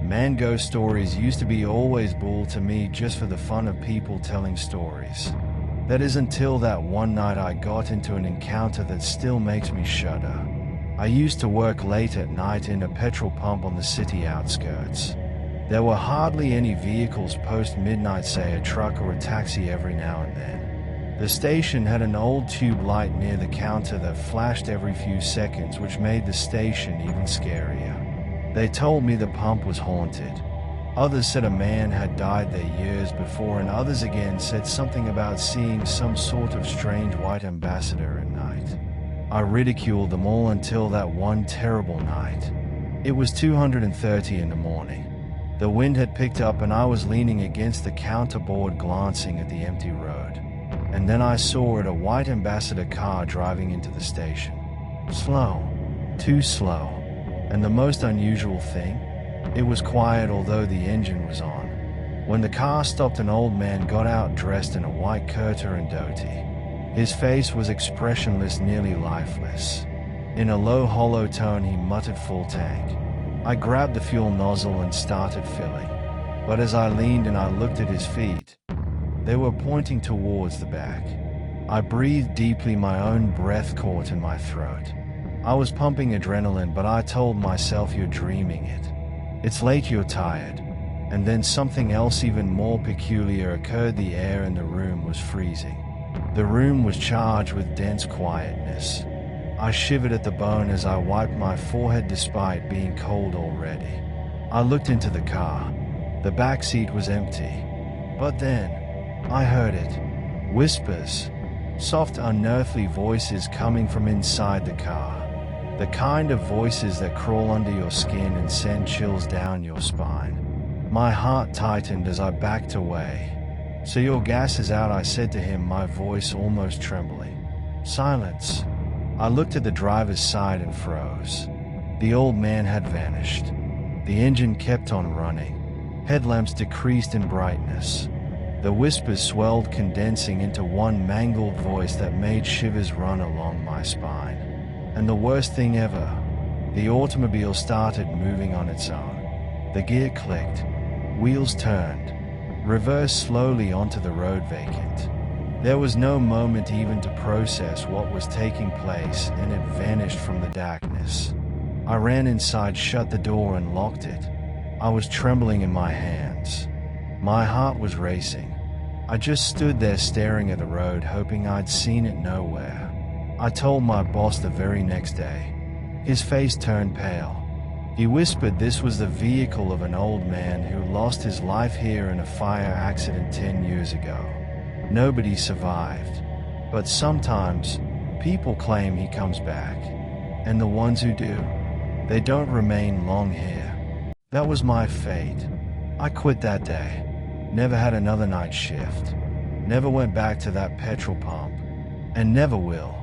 Man, ghost stories used to be always bull to me, just for the fun of people telling stories. That is until that one night I got into an encounter that still makes me shudder. I used to work late at night in a petrol pump on the city outskirts. There were hardly any vehicles post midnight, say a truck or a taxi every now and then. The station had an old tube light near the counter that flashed every few seconds, which made the station even scarier. They told me the pump was haunted. Others said a man had died there years before, and others again said something about seeing some sort of strange white ambassador at night. I ridiculed them all until that one terrible night. It was 2:30 in the morning. The wind had picked up and I was leaning against the counterboard glancing at the empty road. And then I saw a white ambassador car driving into the station. Slow. Too slow. And the most unusual thing? It was quiet, although the engine was on. When the car stopped, an old man got out dressed in a white kurta and dhoti. His face was expressionless, nearly lifeless. In a low, hollow tone he muttered, "Full tank." I grabbed the fuel nozzle and started filling. But as I leaned and I looked at his feet, they were pointing towards the back. I breathed deeply, my own breath caught in my throat. I was pumping adrenaline, but I told myself, "You're dreaming it. It's late, you're tired." And then something else even more peculiar occurred. The air in the room was freezing. The room was charged with dense quietness. I shivered at the bone as I wiped my forehead despite being cold already. I looked into the car. The back seat was empty. But then, I heard it. Whispers. Soft, unearthly voices coming from inside the car. The kind of voices that crawl under your skin and send chills down your spine. My heart tightened as I backed away. "So your gas is out," I said to him, my voice almost trembling. Silence. I looked at the driver's side and froze. The old man had vanished. The engine kept on running. Headlamps decreased in brightness. The whispers swelled, condensing into one mangled voice that made shivers run along my spine. And the worst thing ever, the automobile started moving on its own. The gear clicked. Wheels turned. Reversed slowly onto the road, vacant. There was no moment even to process what was taking place, and it vanished from the darkness. I ran inside, shut the door and locked it. I was trembling in my hands. My heart was racing. I just stood there staring at the road, hoping I'd seen it nowhere. I told my boss the very next day. His face turned pale. He whispered this was the vehicle of an old man who lost his life here in a fire accident 10 years ago. Nobody survived. But sometimes, people claim he comes back. And the ones who do, they don't remain long here. That was my fate. I quit that day. Never had another night shift. Never went back to that petrol pump. And never will.